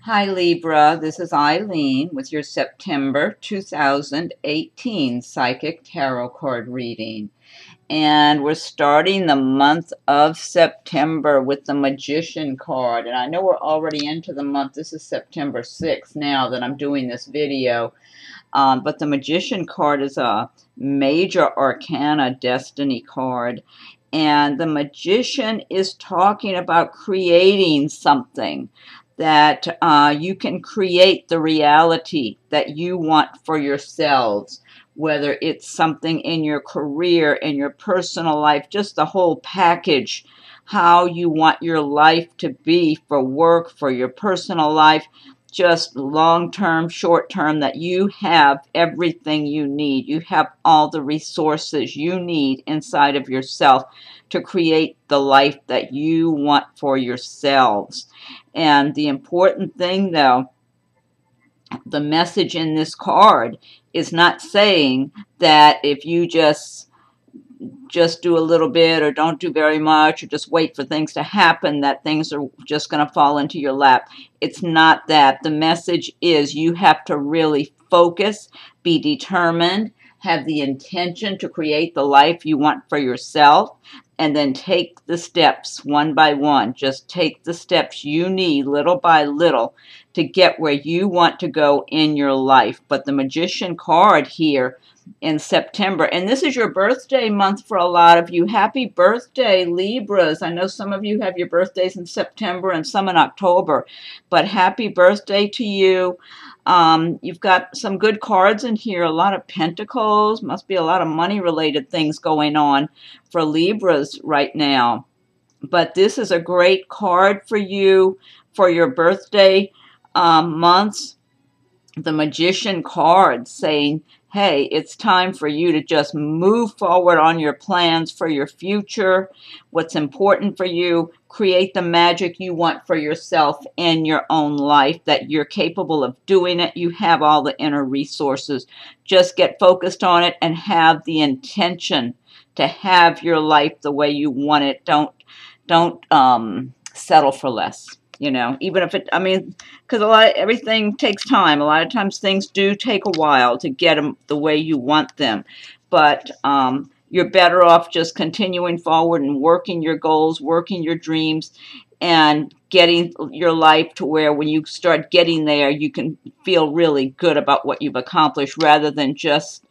Hi Libra, this is Eileen with your September 2018 Psychic Tarot Card reading. And we're starting the month of September with the Magician card. And I know we're already into the month. This is September 6th now that I'm doing this video. But the Magician card is a major arcana destiny card. And the Magician is talking about creating something that you can create the reality that you want for yourselves, whether it's something in your career, in your personal life, just the whole package, how you want your life to be for work, for your personal life, just long-term, short-term, that you have everything you need. You have all the resources you need inside of yourself to create the life that you want for yourselves. And the important thing, though, the message in this card is not saying that if you just do a little bit or don't do very much or just wait for things to happen, that things are just going to fall into your lap. It's not that. The message is you have to really focus, be determined, have the intention to create the life you want for yourself, and then take the steps one by one. Just take the steps you need little by little to get where you want to go in your life. But the Magician card here in September, and this is your birthday month for a lot of you. Happy birthday, Libras. I know some of you have your birthdays in September and some in October, but happy birthday to you. You've got some good cards in here, a lot of pentacles, must be a lot of money related things going on for Libras right now. But this is a great card for you for your birthday months. The Magician card saying, hey, it's time for you to just move forward on your plans for your future, what's important for you, create the magic you want for yourself in your own life, that you're capable of doing it. You have all the inner resources. Just get focused on it and have the intention to have your life the way you want it. Don't settle for less. You know, even if it, I mean, because everything takes time. A lot of times things do take a while to get them the way you want them. But you're better off just continuing forward and working your goals, working your dreams, and getting your life to where when you start getting there, you can feel really good about what you've accomplished rather than just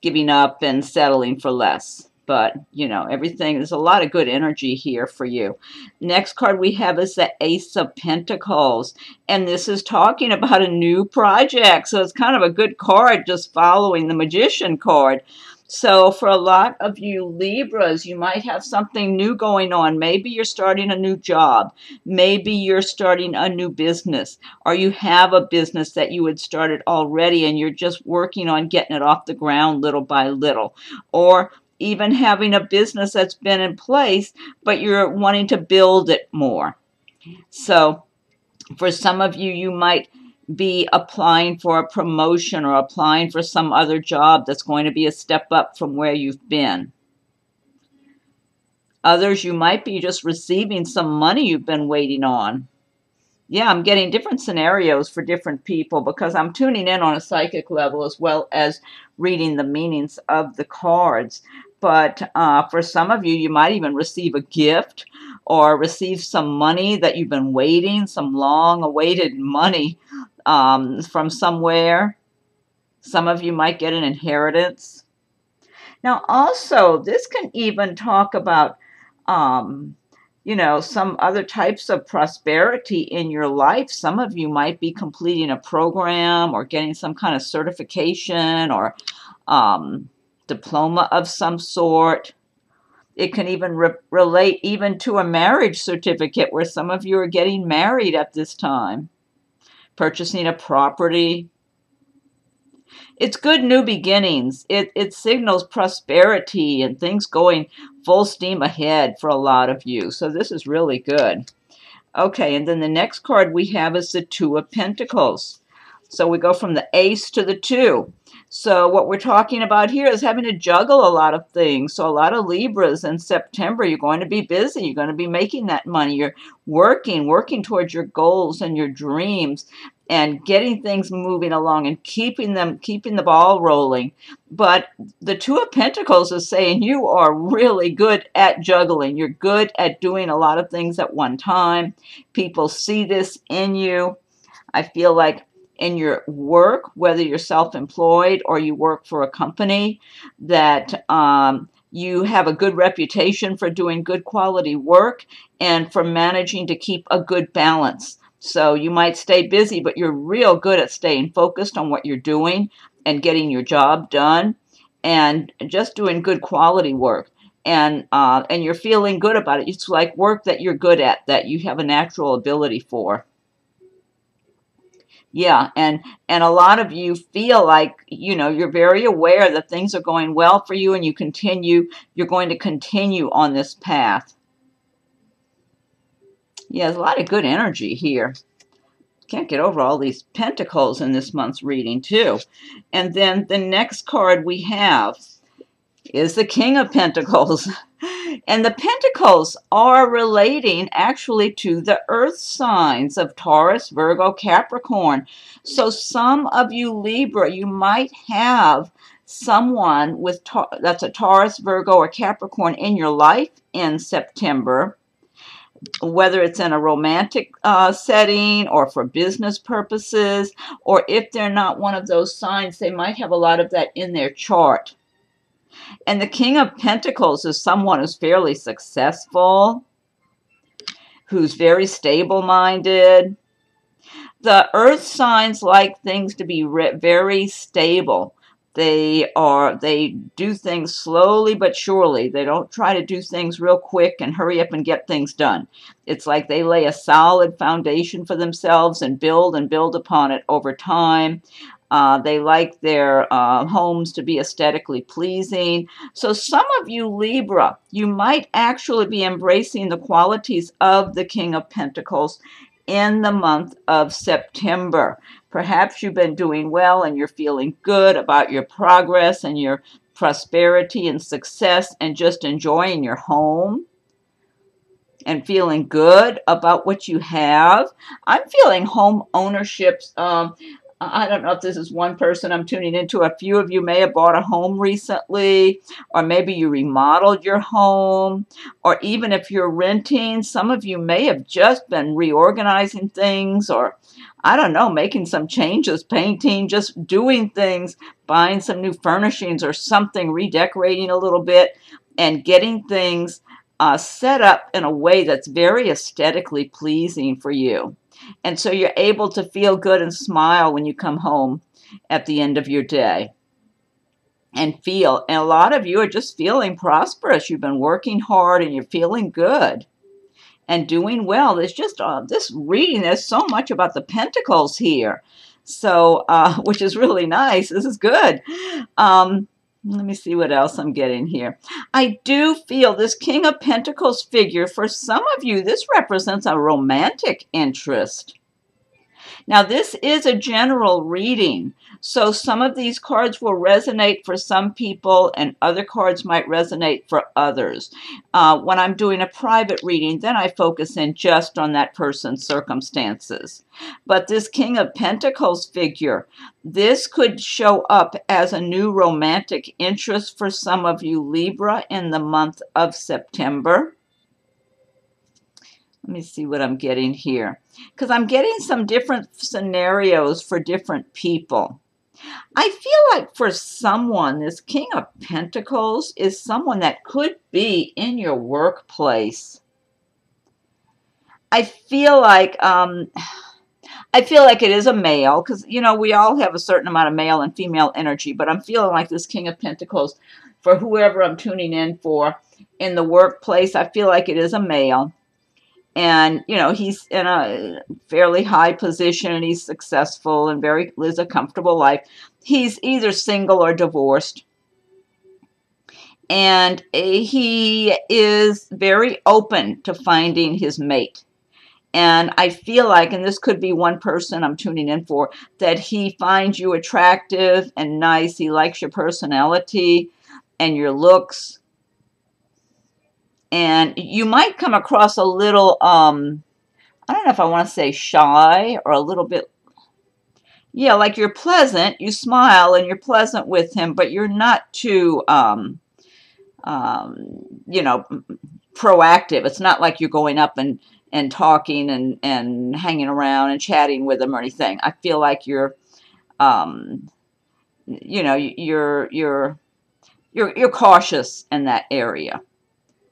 giving up and settling for less. But, you know, everything, there's a lot of good energy here for you. Next card we have is the Ace of Pentacles. And this is talking about a new project. So it's kind of a good card just following the Magician card. So for a lot of you Libras, you might have something new going on. Maybe you're starting a new job. Maybe you're starting a new business. Or you have a business that you had started already and you're just working on getting it off the ground little by little. Or even having a business that's been in place, but you're wanting to build it more. So for some of you, you might be applying for a promotion or applying for some other job that's going to be a step up from where you've been. Others, you might be just receiving some money you've been waiting on. Yeah, I'm getting different scenarios for different people because I'm tuning in on a psychic level as well as reading the meanings of the cards. But for some of you, you might even receive a gift or receive some money that you've been waiting, some long-awaited money from somewhere. Some of you might get an inheritance. Now, also, this can even talk about you know, some other types of prosperity in your life. Some of you might be completing a program or getting some kind of certification or diploma of some sort. It can even relate even to a marriage certificate where some of you are getting married at this time, purchasing a property. It's good new beginnings. It signals prosperity and things going full steam ahead for a lot of you. So this is really good. Okay, and then the next card we have is the Two of Pentacles. So we go from the Ace to the Two. So what we're talking about here is having to juggle a lot of things. So a lot of Libras in September, you're going to be busy. You're going to be making that money. You're working towards your goals and your dreams and getting things moving along and keeping the ball rolling. But the Two of Pentacles is saying you are really good at juggling. You're good at doing a lot of things at one time. People see this in you. I feel like in your work, whether you're self-employed or you work for a company, that you have a good reputation for doing good quality work and for managing to keep a good balance. So you might stay busy, but you're real good at staying focused on what you're doing and getting your job done and just doing good quality work. And you're feeling good about it. It's like work that you're good at, that you have a natural ability for. Yeah, and a lot of you feel like, you know, you're very aware that things are going well for you and you're going to continue on this path. Yeah, there's a lot of good energy here. Can't get over all these pentacles in this month's reading, too. And then the next card we have is the King of Pentacles. And the Pentacles are relating actually to the earth signs of Taurus, Virgo, Capricorn. So some of you Libra, you might have someone with that's a Taurus, Virgo, or Capricorn in your life in September, whether it's in a romantic setting or for business purposes, or if they're not one of those signs, they might have a lot of that in their chart. And the King of Pentacles is someone who's fairly successful, who's very stable-minded. The earth signs like things to be very stable. They do things slowly but surely. They don't try to do things real quick and hurry up and get things done. It's like they lay a solid foundation for themselves and build upon it over time. They like their homes to be aesthetically pleasing. So some of you Libra, you might actually be embracing the qualities of the King of Pentacles in the month of September. Perhaps you've been doing well and you're feeling good about your progress and your prosperity and success and just enjoying your home and feeling good about what you have. I'm feeling home ownership. I don't know if this is one person I'm tuning into. A few of you may have bought a home recently, or maybe you remodeled your home, or even if you're renting, some of you may have just been reorganizing things, or I don't know, making some changes, painting, just doing things, buying some new furnishings or something, redecorating a little bit, and getting things set up in a way that's very aesthetically pleasing for you. And so you're able to feel good and smile when you come home at the end of your day. And a lot of you are just feeling prosperous. You've been working hard and you're feeling good and doing well. There's just this reading, there's so much about the Pentacles here. So, which is really nice. This is good. Let me see what else I'm getting here. I do feel this King of Pentacles figure, for some of you, this represents a romantic interest. Now, this is a general reading, so some of these cards will resonate for some people and other cards might resonate for others. When I'm doing a private reading, then I focus in just on that person's circumstances. But this King of Pentacles figure, this could show up as a new romantic interest for some of you Libra in the month of September. Let me see what I'm getting here, because I'm getting some different scenarios for different people. I feel like for someone, this King of Pentacles is someone that could be in your workplace. I feel like it is a male, because, you know, we all have a certain amount of male and female energy, but I'm feeling like this King of Pentacles, for whoever I'm tuning in for in the workplace, I feel like it is a male. And, you know, he's in a fairly high position and he's successful and lives a comfortable life. He's either single or divorced. And he is very open to finding his mate. And I feel like, and this could be one person I'm tuning in for, that he finds you attractive and nice. He likes your personality and your looks. And you might come across a little, I don't know if I want to say shy, or a little bit, yeah, like you're pleasant. You smile and you're pleasant with him, but you're not too, you know, proactive. It's not like you're going up and talking and hanging around and chatting with them or anything. I feel like you're, you know, you're cautious in that area.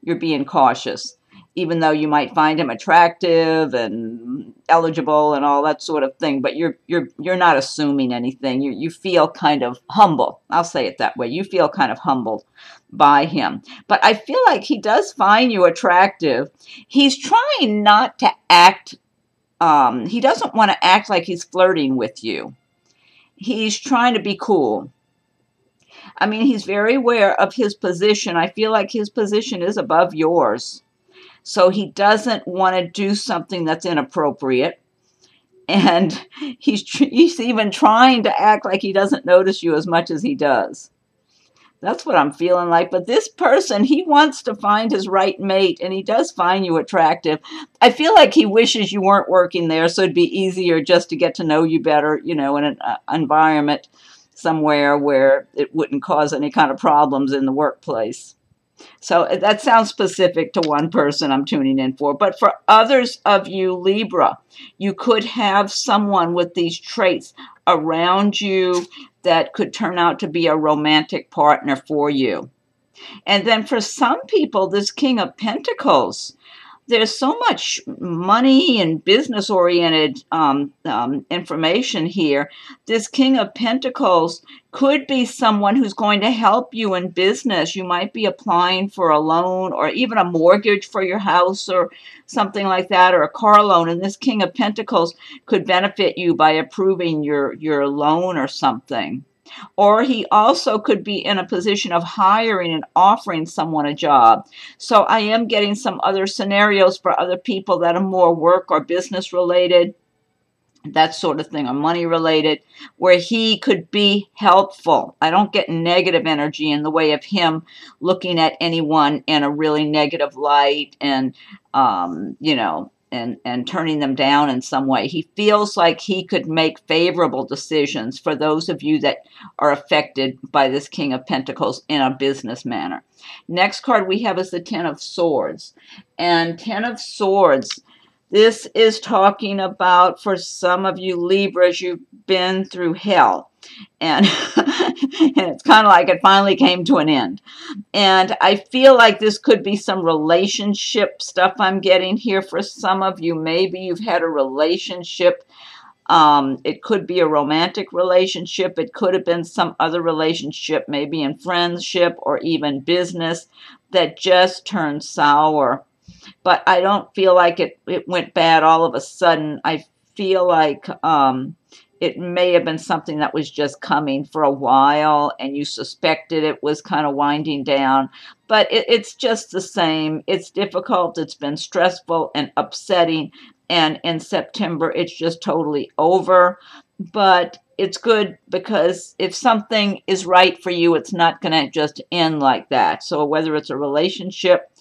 You're being cautious, even though you might find him attractive and eligible and all that sort of thing. But you're not assuming anything. You feel kind of humble. I'll say it that way. You feel kind of humbled by him. But I feel like he does find you attractive. He's trying not to act, he doesn't want to act like he's flirting with you. He's trying to be cool. I mean, he's very aware of his position. I feel like his position is above yours. So he doesn't want to do something that's inappropriate. And he's even trying to act like he doesn't notice you as much as he does. That's what I'm feeling like. But this person, he wants to find his right mate, and he does find you attractive. I feel like he wishes you weren't working there, so it'd be easier just to get to know you better, you know, in an environment somewhere where it wouldn't cause any kind of problems in the workplace. So that sounds specific to one person I'm tuning in for. But for others of you, Libra, you could have someone with these traits around you that could turn out to be a romantic partner for you. And then for some people, this King of Pentacles, there's so much money and business-oriented information here. This King of Pentacles could be someone who's going to help you in business. You might be applying for a loan or even a mortgage for your house or something like that, or a car loan. And this King of Pentacles could benefit you by approving your loan or something. Or he also could be in a position of hiring and offering someone a job. So I am getting some other scenarios for other people that are more work or business related, that sort of thing, or money related, where he could be helpful. I don't get negative energy in the way of him looking at anyone in a really negative light and, you know, and turning them down in some way. He feels like he could make favorable decisions for those of you that are affected by this King of Pentacles in a business manner. Next card we have is the Ten of Swords. And Ten of Swords, this is talking about, for some of you Libras, you've been through hell. And, and it's kind of like it finally came to an end. And I feel like this could be some relationship stuff I'm getting here for some of you. Maybe you've had a relationship. It could be a romantic relationship. It could have been some other relationship, maybe in friendship or even business, that just turned sour. But I don't feel like it went bad all of a sudden. I feel like it may have been something that was just coming for a while and you suspected it was kind of winding down. But it's just the same. It's difficult. It's been stressful and upsetting. And in September, it's just totally over. But it's good because if something is right for you, it's not going to just end like that. So whether it's a relationship,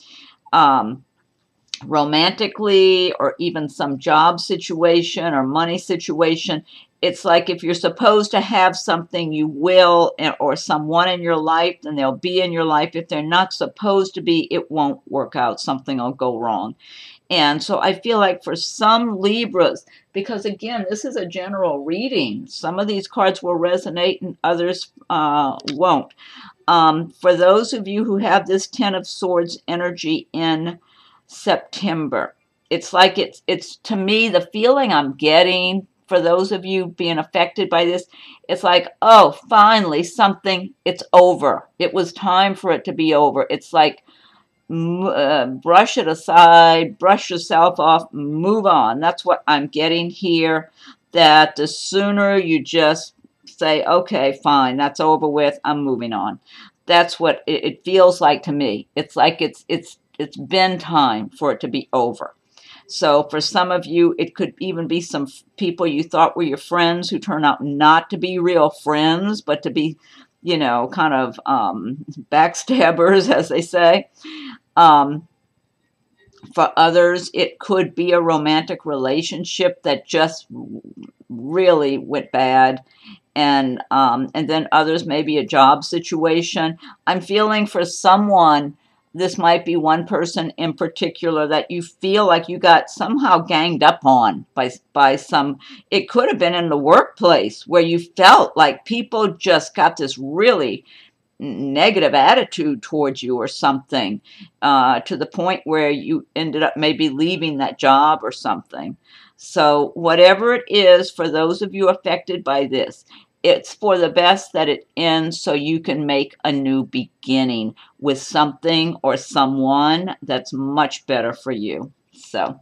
romantically, or even some job situation or money situation, it's like if you're supposed to have something, you will, or someone in your life, then they'll be in your life. If they're not supposed to be, it won't work out. Something will go wrong. And so I feel like for some Libras, because again, this is a general reading, some of these cards will resonate and others won't. For those of you who have this Ten of Swords energy in September, it's like it's to me, the feeling I'm getting for those of you being affected by this, it's like, oh, finally something, it's over. It was time for it to be over. It's like, brush it aside, brush yourself off, move on. That's what I'm getting here, that the sooner you just say, okay, fine, that's over with, I'm moving on. That's what it feels like to me. It's like it's been time for it to be over. So for some of you, it could even be some people you thought were your friends who turn out not to be real friends, but to be, you know, kind of backstabbers, as they say. For others, it could be a romantic relationship that just really went bad. And then others, maybe a job situation. I'm feeling for someone, this might be one person in particular that you feel like you got somehow ganged up on by some, it could have been in the workplace where you felt like people just got this really negative attitude towards you or something, to the point where you ended up maybe leaving that job or something. So whatever it is, for those of you affected by this, it's for the best that it ends so you can make a new beginning with something or someone that's much better for you. So,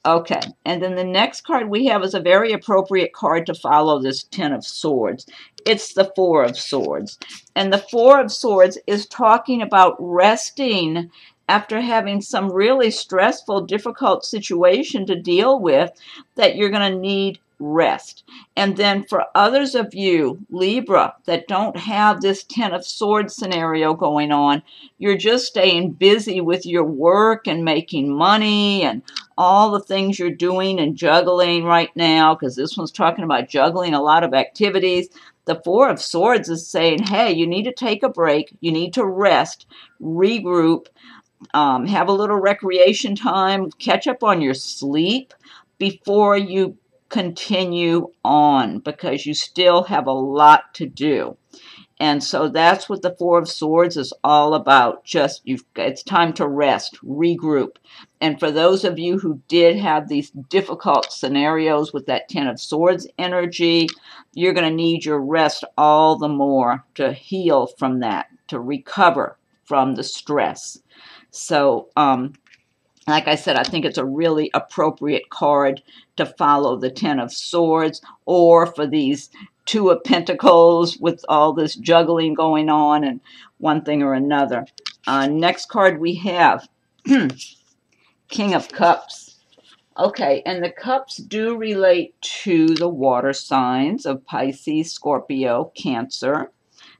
okay, and then the next card we have is a very appropriate card to follow this Ten of Swords. It's the Four of Swords. And the Four of Swords is talking about resting after having some really stressful, difficult situation to deal with, that you're going to need rest. And then for others of you, Libra, that don't have this Ten of Swords scenario going on, you're just staying busy with your work and making money and all the things you're doing and juggling right now, because this one's talking about juggling a lot of activities. The Four of Swords is saying, hey, you need to take a break. You need to rest, regroup, have a little recreation time, catch up on your sleep before you continue on, because you still have a lot to do. And so that's what the Four of Swords is all about. Just it's time to rest, regroup. And for those of you who did have these difficult scenarios with that Ten of Swords energy, you're going to need your rest all the more to heal from that, to recover from the stress. So, like I said, I think it's a really appropriate card to follow the Ten of Swords, or for these Two of Pentacles with all this juggling going on and one thing or another. Next card we have King of Cups. Okay, and the cups do relate to the water signs of Pisces, Scorpio, Cancer.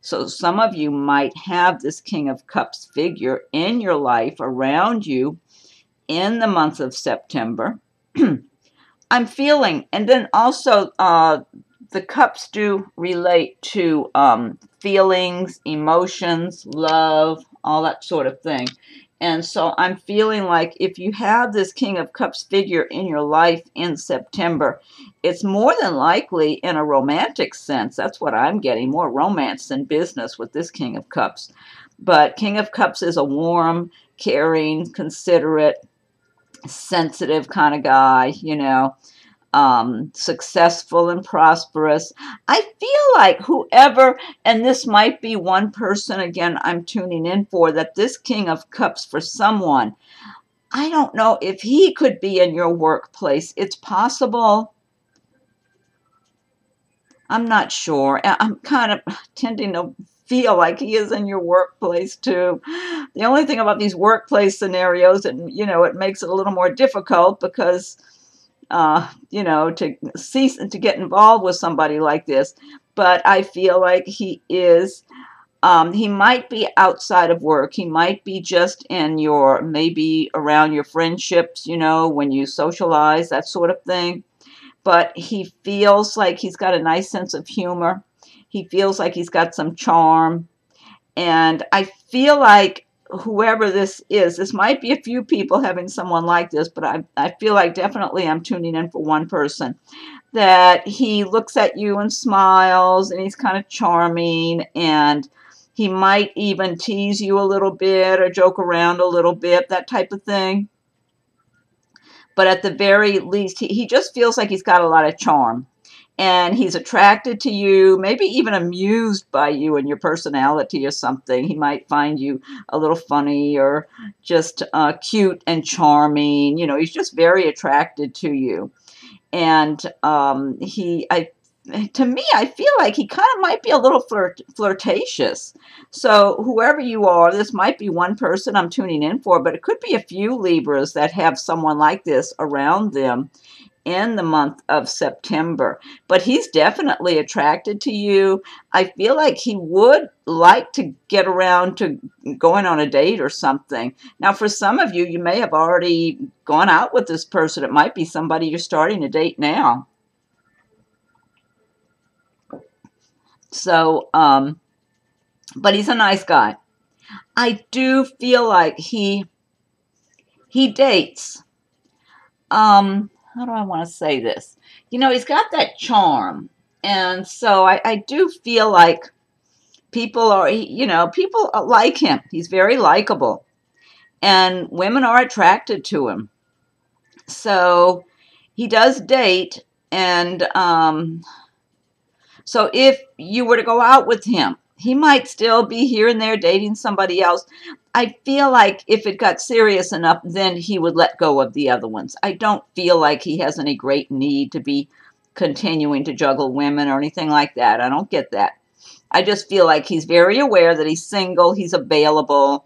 So some of you might have this King of Cups figure in your life, around you, in the month of September. I'm feeling, and then also the cups do relate to feelings, emotions, love, all that sort of thing. And so I'm feeling like if you have this King of Cups figure in your life in September, it's more than likely in a romantic sense. That's what I'm getting, more romance than business with this King of Cups. But King of Cups is a warm, caring, considerate, sensitive kind of guy, you know, successful and prosperous. I feel like whoever, and this might be one person, again, I'm tuning in for, that this King of Cups for someone, I don't know if he could be in your workplace. It's possible. I'm not sure. I'm kind of tending to feel like he is in your workplace too. The only thing about these workplace scenarios, and you know, it makes it a little more difficult because you know, to cease and to get involved with somebody like this. But I feel like he is, he might be outside of work. He might be just in your, maybe around your friendships, you know, when you socialize, that sort of thing. But he feels like he's got a nice sense of humor. He feels like he's got some charm. And I feel like whoever this is, this might be a few people having someone like this, but I feel like definitely I'm tuning in for one person, that he looks at you and smiles, and he's kind of charming, and he might even tease you a little bit or joke around a little bit, that type of thing. But at the very least, he just feels like he's got a lot of charm. And he's attracted to you, maybe even amused by you and your personality or something. He might find you a little funny or just cute and charming. You know, he's just very attracted to you. And I to me, I feel like he kind of might be a little flirtatious. So whoever you are, this might be one person I'm tuning in for, but it could be a few Libras that have someone like this around them in the month of September. But he's definitely attracted to you. I feel like he would like to get around to going on a date or something. Now, for some of you, you may have already gone out with this person. It might be somebody you're starting to date now. So, but he's a nice guy. I do feel like he dates. How do I want to say this? You know, he's got that charm. And so I do feel like people are, you know, people like him. He's very likable. And women are attracted to him. So he does date. And so if you were to go out with him, he might still be here and there dating somebody else. I feel like if it got serious enough, then he would let go of the other ones. I don't feel like he has any great need to be continuing to juggle women or anything like that. I don't get that. I just feel like he's very aware that he's single, he's available,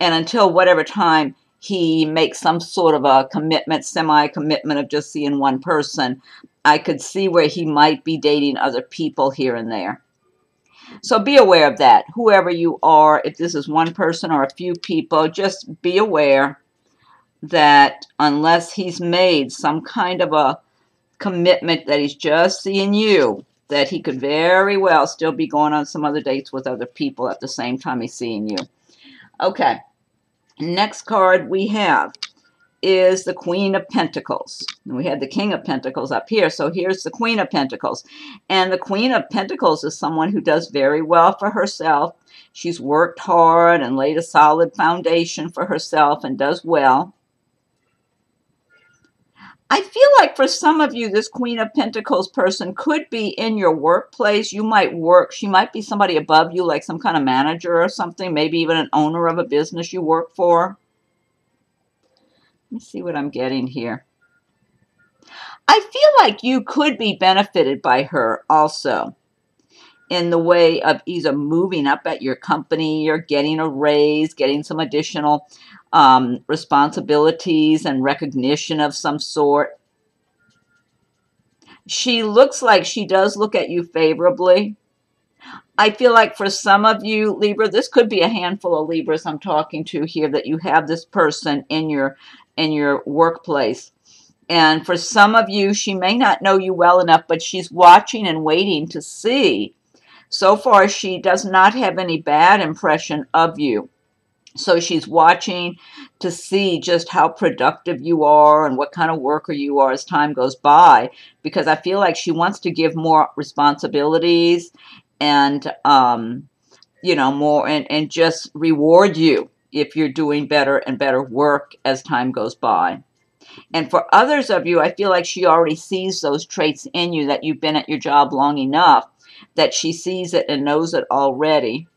and until whatever time he makes some sort of a commitment, semi-commitment of just seeing one person, I could see where he might be dating other people here and there. So be aware of that. Whoever you are, if this is one person or a few people, just be aware that unless he's made some kind of a commitment that he's just seeing you, that he could very well still be going on some other dates with other people at the same time he's seeing you. Okay. Next card we have is the Queen of Pentacles. And we had the King of Pentacles up here, so here's the Queen of Pentacles. And the Queen of Pentacles is someone who does very well for herself. She's worked hard and laid a solid foundation for herself and does well. I feel like for some of you, this Queen of Pentacles person could be in your workplace. You might work. She might be somebody above you, like some kind of manager or something, maybe even an owner of a business you work for. Let me see what I'm getting here. I feel like you could be benefited by her also in the way of either moving up at your company or getting a raise, getting some additional responsibilities and recognition of some sort. She looks like she does look at you favorably. I feel like for some of you, Libra, this could be a handful of Libras I'm talking to here, that you have this person in your workplace. And for some of you, she may not know you well enough, but she's watching and waiting to see. So far, she does not have any bad impression of you. So she's watching to see just how productive you are and what kind of worker you are as time goes by, because I feel like she wants to give more responsibilities and, you know, more and just reward you if you're doing better and better work as time goes by. And for others of you, I feel like she already sees those traits in you, that you've been at your job long enough that she sees it and knows it already.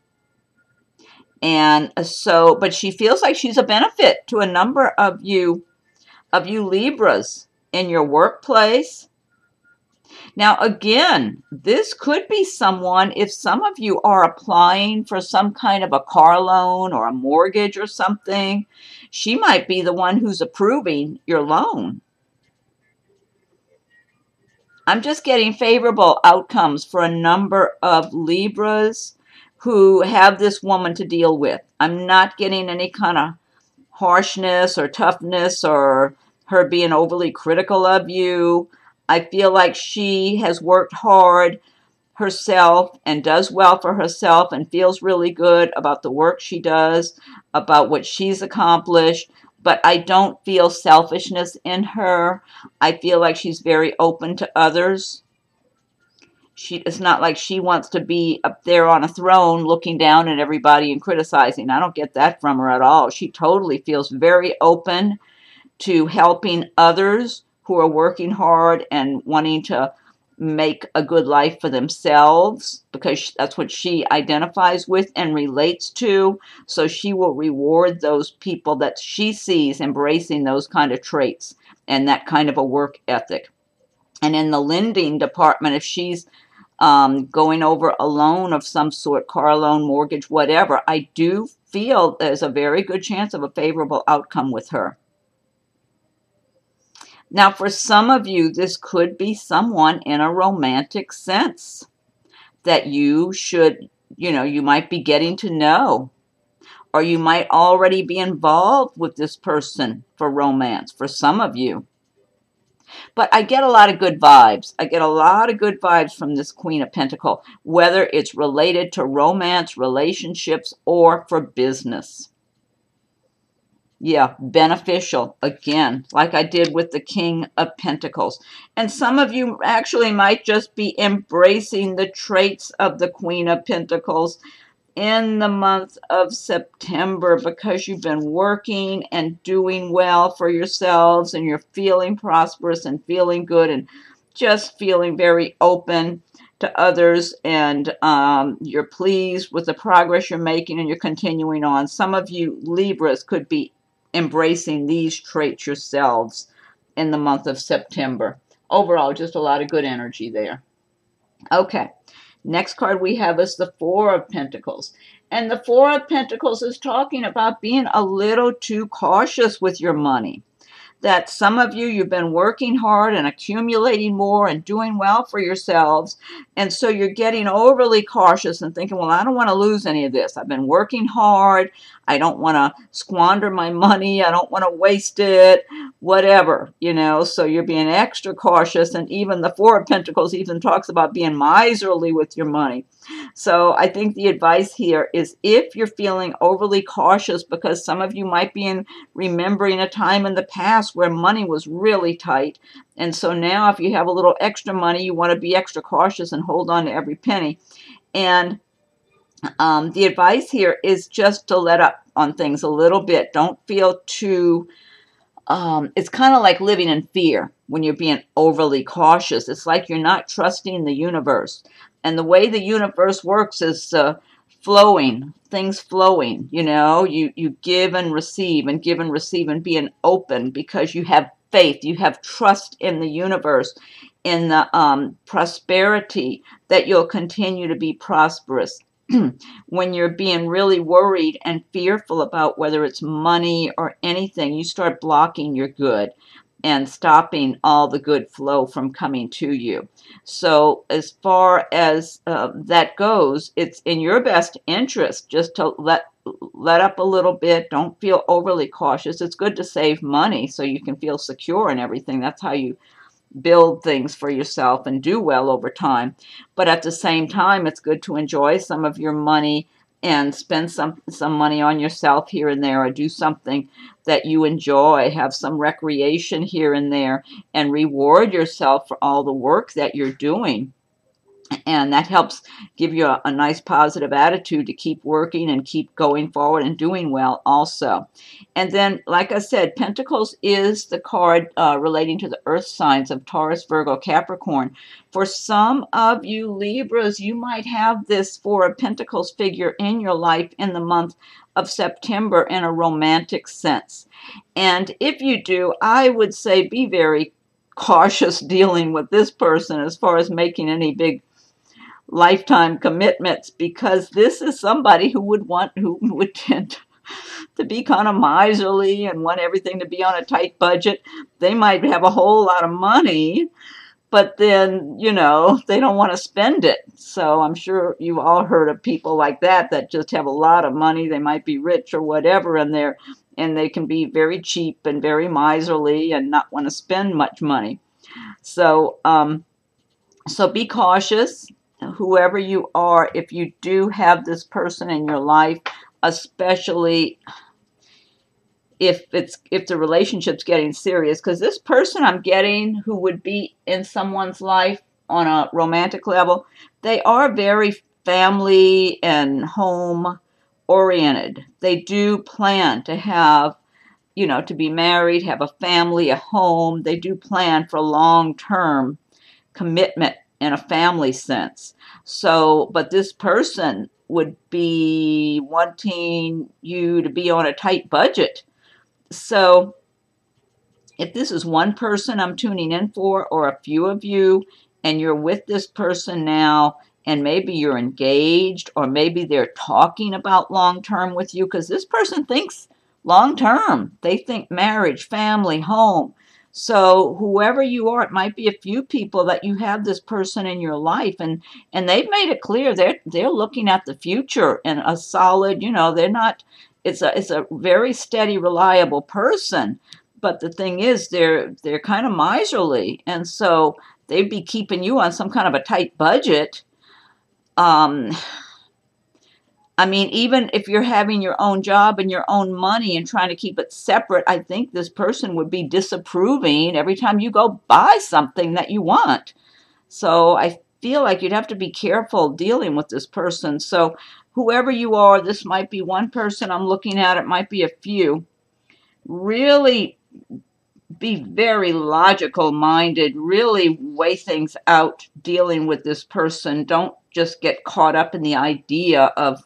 And so, but she feels like she's a benefit to a number of you Libras in your workplace. Now, again, this could be someone, if some of you are applying for some kind of a car loan or a mortgage or something, she might be the one who's approving your loan. I'm just getting favorable outcomes for a number of Libras who have this woman to deal with. I'm not getting any kind of harshness or toughness or her being overly critical of you. I feel like she has worked hard herself and does well for herself and feels really good about the work she does, about what she's accomplished. But I don't feel selfishness in her. I feel like she's very open to others. It's not like she wants to be up there on a throne looking down at everybody and criticizing. I don't get that from her at all. She totally feels very open to helping others who are working hard and wanting to make a good life for themselves, because that's what she identifies with and relates to. So she will reward those people that she sees embracing those kind of traits and that kind of a work ethic. And in the lending department, if she's going over a loan of some sort, car loan, mortgage, whatever. I do feel there's a very good chance of a favorable outcome with her. Now, for some of you, this could be someone in a romantic sense that you should, you might be getting to know, or you might already be involved with this person for romance for some of you. But I get a lot of good vibes. I get a lot of good vibes from this Queen of Pentacles, whether it's related to romance, relationships, or for business. Yeah, beneficial, again, like I did with the King of Pentacles. And some of you actually might just be embracing the traits of the Queen of Pentacles in the month of September, because you've been working and doing well for yourselves, and you're feeling prosperous and feeling good and just feeling very open to others, and you're pleased with the progress you're making, and you're continuing on. Some of you Libras could be embracing these traits yourselves in the month of September. Overall, just a lot of good energy there. Okay, next card we have is the Four of Pentacles. And the Four of Pentacles is talking about being a little too cautious with your money. That some of you, you've been working hard and accumulating more and doing well for yourselves. And so you're getting overly cautious and thinking, well, I don't want to lose any of this. I've been working hard. I don't want to squander my money. I don't want to waste it, whatever, So you're being extra cautious. And even the Four of Pentacles even talks about being miserly with your money. So I think the advice here is, if you're feeling overly cautious, because some of you might be remembering a time in the past where money was really tight, and so now if you have a little extra money, you want to be extra cautious and hold on to every penny. And the advice here is just to let up on things a little bit. Don't feel too it's kind of like living in fear when you're being overly cautious. It's like you're not trusting the universe. And the way the universe works is flowing, things flowing, you give and receive and give and receive, and being open because you have faith, you have trust in the universe, in the prosperity, that you'll continue to be prosperous. When you're being really worried and fearful about whether it's money or anything, you start blocking your good and stopping all the good flow from coming to you. So as far as that goes, it's in your best interest just to let up a little bit. Don't feel overly cautious. It's good to save money so you can feel secure and everything. That's how you build things for yourself and do well over time. But at the same time, it's good to enjoy some of your money and spend some money on yourself here and there, or do something that you enjoy, have some recreation here and there, and reward yourself for all the work that you're doing. And that helps give you a nice positive attitude to keep working and keep going forward and doing well also. And then, like I said, Pentacles is the card relating to the earth signs of Taurus, Virgo, Capricorn. For some of you Libras, you might have this Four of Pentacles figure in your life in the month of September in a romantic sense. And if you do, I would say be very cautious dealing with this person as far as making any big lifetime commitments, because this is somebody who would tend to be kind of miserly and want everything to be on a tight budget. They might have a whole lot of money, but then, they don't want to spend it. So I'm sure you've all heard of people like that just have a lot of money. They might be rich or whatever, and they can be very cheap and very miserly and not want to spend much money. So, so be cautious. Whoever you are, if you do have this person in your life, especially if the relationship's getting serious, because this person I'm getting who would be in someone's life on a romantic level, they are very family and home oriented. They do plan to have, to be married, have a family, a home. They do plan for long-term commitment in a family sense. So, but this person would be wanting you to be on a tight budget. So if this is one person I'm tuning in for, or a few of you, and you're with this person now, and maybe you're engaged, or maybe they're talking about long-term with you, because this person thinks long-term. They think marriage, family, home. So whoever you are, it might be a few people that you have this person in your life, and they've made it clear they're looking at the future and a solid, you know, they're not, it's a very steady, reliable person. But the thing is, they're kind of miserly, and so they'd be keeping you on some kind of a tight budget. Um, I mean, even if you're having your own job and your own money and trying to keep it separate, I think this person would be disapproving every time you go buy something that you want. So I feel like you'd have to be careful dealing with this person. So whoever you are, this might be one person I'm looking at. It might be a few. Really be very logical minded, really weigh things out dealing with this person. Don't just get caught up in the idea of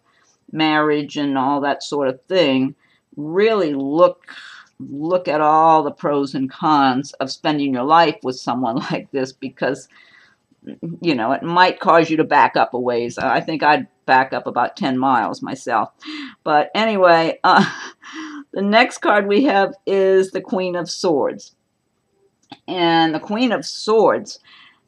marriage and all that sort of thing. Really look at all the pros and cons of spending your life with someone like this, because you know it might cause you to back up a ways. I think I'd back up about 10 miles myself. But anyway, the next card we have is the Queen of Swords. And the Queen of Swords,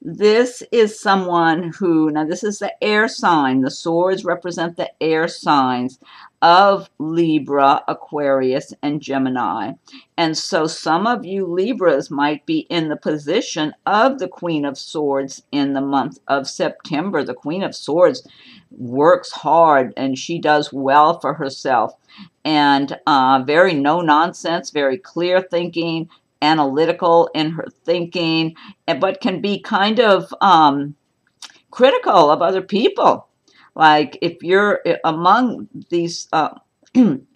this is someone who, now this is the air sign. The swords represent the air signs of Libra, Aquarius, and Gemini. And so some of you Libras might be in the position of the Queen of Swords in the month of September. The Queen of Swords works hard and she does well for herself. And very no nonsense, very clear thinking, analytical in her thinking, but can be kind of critical of other people. Like if you're among these,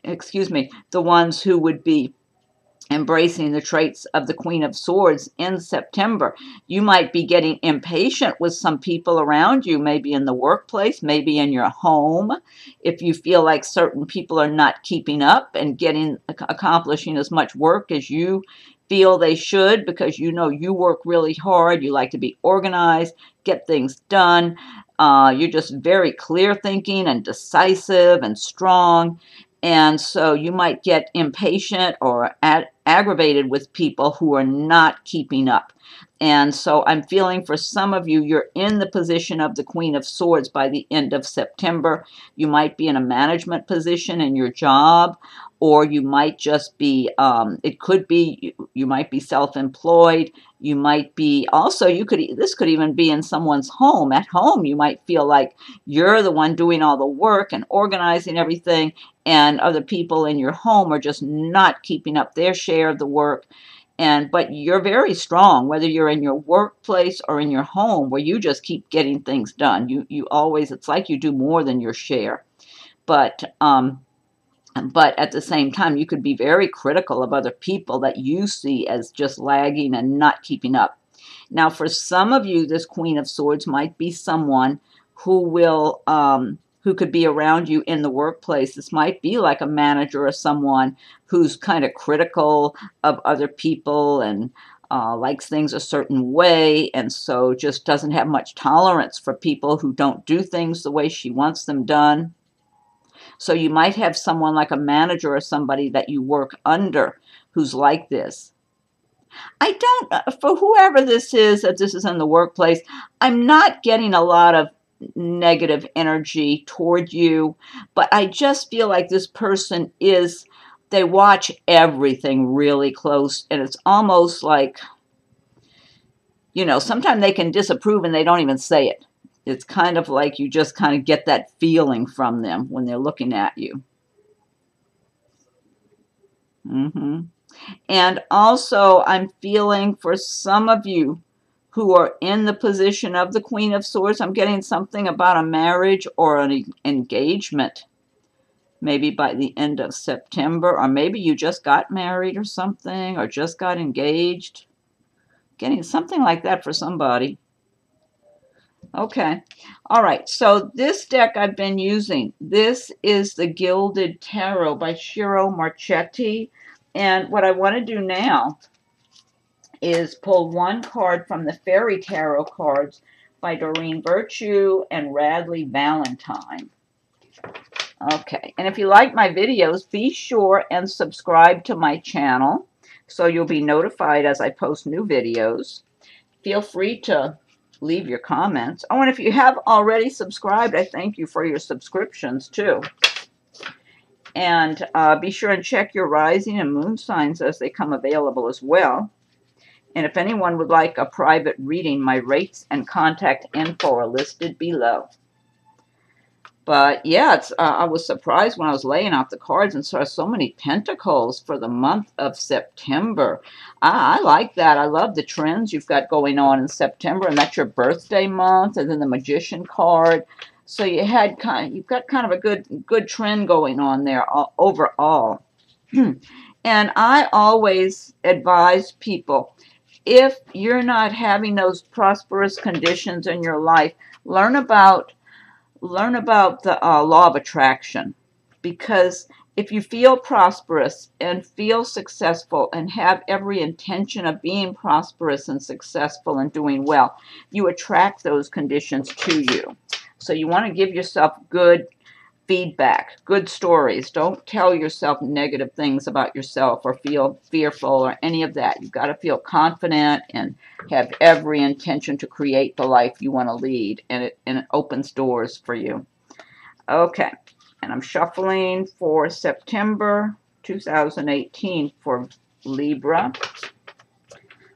excuse me, the ones who would be embracing the traits of the Queen of Swords in September, you might be getting impatient with some people around you, maybe in the workplace, maybe in your home, if you feel like certain people are not keeping up and accomplishing as much work as you feel they should, because you know you work really hard, you like to be organized, get things done, you're just very clear thinking and decisive and strong. And so you might get impatient or aggravated with people who are not keeping up. And so I'm feeling for some of you, you're in the position of the Queen of Swords by the end of September. You might be in a management position in your job, or you might just be, it could be, you might be self-employed. You might be also, this could even be in someone's home. At home, you might feel like you're the one doing all the work and organizing everything, and other people in your home are just not keeping up their share of the work. But you're very strong, whether you're in your workplace or in your home, where you just keep getting things done. You always, it's like you do more than your share. But at the same time, you could be very critical of other people that you see as just lagging and not keeping up. Now, for some of you, this Queen of Swords might be someone who will, who could be around you in the workplace. This might be like a manager or someone who's kind of critical of other people and likes things a certain way, and so just doesn't have much tolerance for people who don't do things the way she wants them done. So you might have someone like a manager or somebody that you work under who's like this. I don't, for whoever this is, that this is in the workplace, I'm not getting a lot of negative energy toward you, but I just feel like this person is, they watch everything really close, and it's almost like, you know, sometimes they can disapprove and they don't even say it. It's kind of like you just kind of get that feeling from them when they're looking at you. And also, I'm feeling for some of you who are in the position of the Queen of Swords, I'm getting something about a marriage or an engagement, maybe by the end of September, or maybe you just got married or something, or just got engaged. Getting something like that for somebody. Okay. All right. So this deck I've been using, this is the Gilded Tarot by Ciro, Marchetti. And what I want to do now is pull one card from the Fairy Tarot cards by Doreen Virtue and Radleigh Valentine. Okay, and if you like my videos, be sure and subscribe to my channel so you'll be notified as I post new videos. Feel free to leave your comments. Oh, and if you have already subscribed, I thank you for your subscriptions too. And be sure and check your rising and moon signs as they come available as well. And if anyone would like a private reading, my rates and contact info are listed below. But yeah, I was surprised when I was laying out the cards and saw so many pentacles for the month of September. I like that. I love the trends you've got going on in September, and that's your birthday month, and then the Magician card. So you've got kind of a good trend going on there overall. And I always advise people, if you're not having those prosperous conditions in your life, learn about the law of attraction, because if you feel prosperous and feel successful and have every intention of being prosperous and successful and doing well, you attract those conditions to you. So you want to give yourself good feedback, good stories. Don't tell yourself negative things about yourself or feel fearful or any of that. You've got to feel confident and have every intention to create the life you want to lead, and it opens doors for you. Okay, and I'm shuffling for September 2018 for Libra.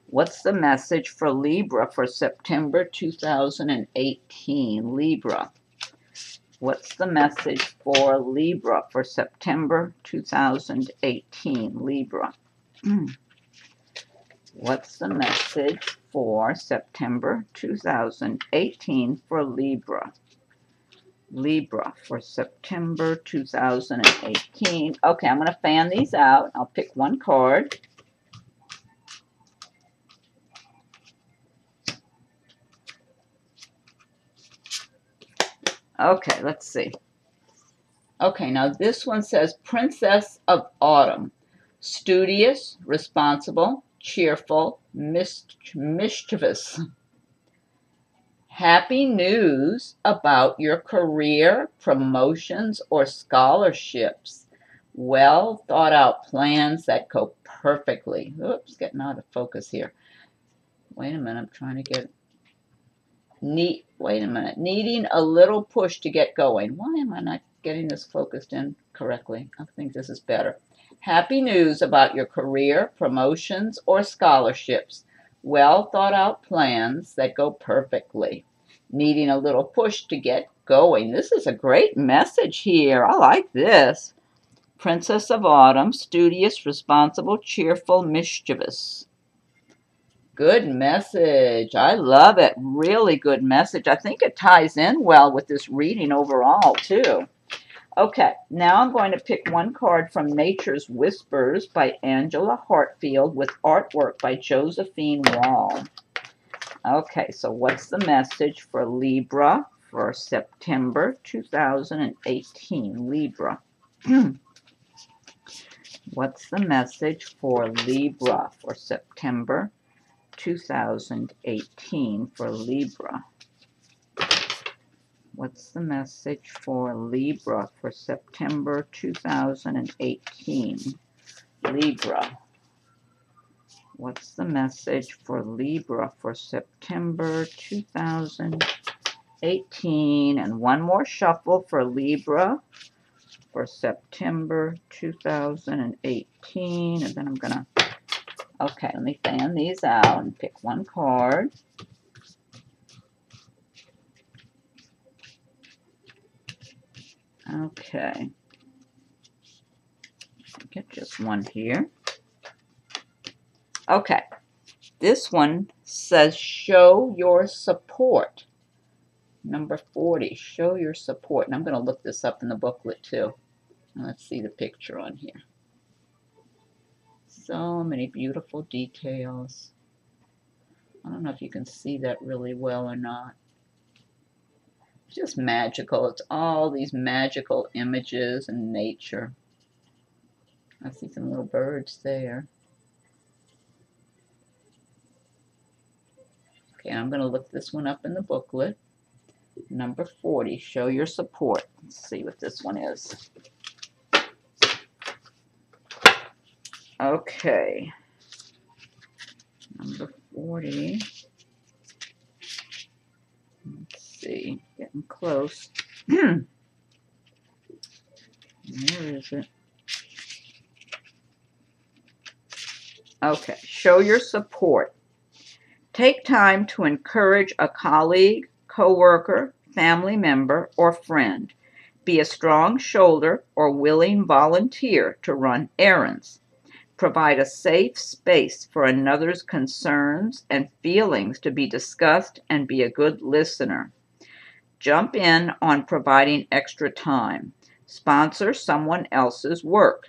What's the message for Libra for September 2018? Libra. What's the message for Libra for September 2018? Libra. What's the message for September 2018 for Libra? Libra for September 2018. Okay, I'm going to fan these out. I'll pick one card. Okay, let's see. Okay, now this one says Princess of Autumn. Studious, responsible, cheerful, mischievous. Happy news about your career, promotions, or scholarships. Well thought out plans that go perfectly. Oops, getting out of focus here. Wait a minute, I'm trying to get... Wait a minute. Needing a little push to get going. Why am I not getting this focused in correctly? I think this is better. Happy news about your career, promotions, or scholarships. Well thought out plans that go perfectly. Needing a little push to get going. This is a great message here. I like this. Princess of Autumn, studious, responsible, cheerful, mischievous. Good message. I love it. Really good message. I think it ties in well with this reading overall, too. Okay, now I'm going to pick one card from Nature's Whispers by Angela Hartfield with artwork by Josephine Wall. Okay, so what's the message for Libra for September 2018? Libra. What's the message for Libra for September 2018 for Libra? What's the message for Libra for September 2018? Libra. What's the message for Libra for September 2018? And one more shuffle for Libra for September 2018. And then I'm going to... Okay, let me fan these out and pick one card. Okay. Get just one here. Okay. This one says show your support. Number 40, show your support. And I'm going to look this up in the booklet too. Let's see the picture on here. So many beautiful details. I don't know if you can see that really well or not. It's just magical. It's all these magical images and nature. I see some little birds there. Okay, I'm going to look this one up in the booklet. Number 40, show your support. Let's see what this one is. Okay. Number 40. Let's see, getting close. Where is it? Okay, show your support. Take time to encourage a colleague, coworker, family member, or friend. Be a strong shoulder or willing volunteer to run errands. Provide a safe space for another's concerns and feelings to be discussed and be a good listener. Jump in on providing extra time. Sponsor someone else's work.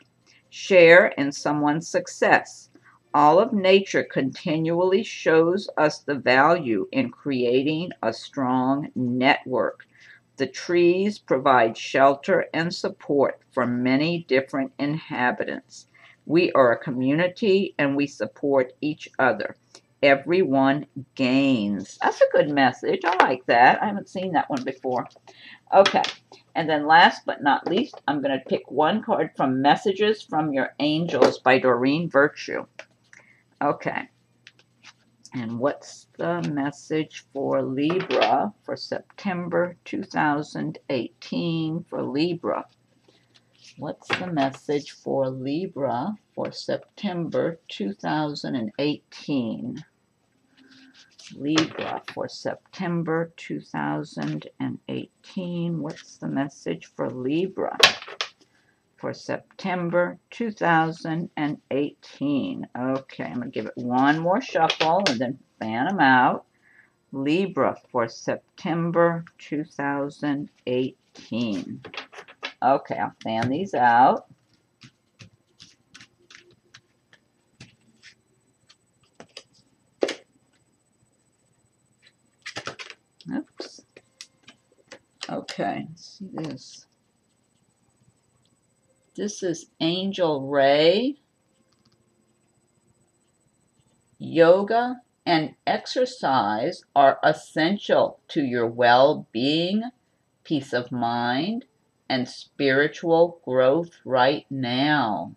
Share in someone's success. All of nature continually shows us the value in creating a strong network. The trees provide shelter and support for many different inhabitants. We are a community and we support each other. Everyone gains. That's a good message. I like that. I haven't seen that one before. Okay. And then last but not least, I'm going to pick one card from Messages from Your Angels by Doreen Virtue. Okay. And what's the message for Libra for September 2018 for Libra? What's the message for Libra for September 2018? Libra for September 2018. What's the message for Libra for September 2018? Okay, I'm going to give it one more shuffle and then fan them out. Libra for September 2018. Okay, I'll fan these out. Oops. Okay, let's see this. This is Angel Ray. Yoga and exercise are essential to your well-being, peace of mind, and spiritual growth right now.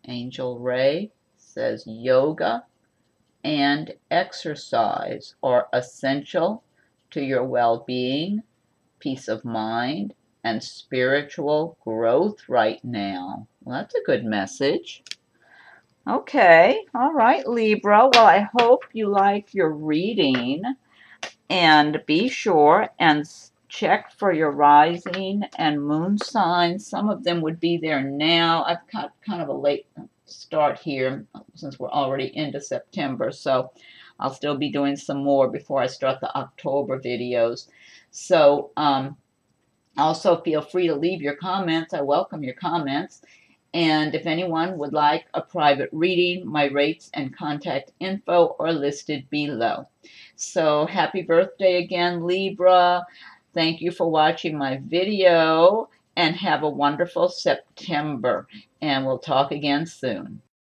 Angel Ray says yoga and exercise are essential to your well-being, peace of mind, and spiritual growth right now. Well, that's a good message. Okay, all right, Libra. Well, I hope you like your reading, and be sure and check for your rising and moon signs. Some of them would be there now. I've got kind of a late start here since we're already into September, so I'll still be doing some more before I start the October videos. So also feel free to leave your comments. I welcome your comments. And if anyone would like a private reading, my rates and contact info are listed below. So happy birthday again, Libra. Thank you for watching my video and have a wonderful September. And we'll talk again soon.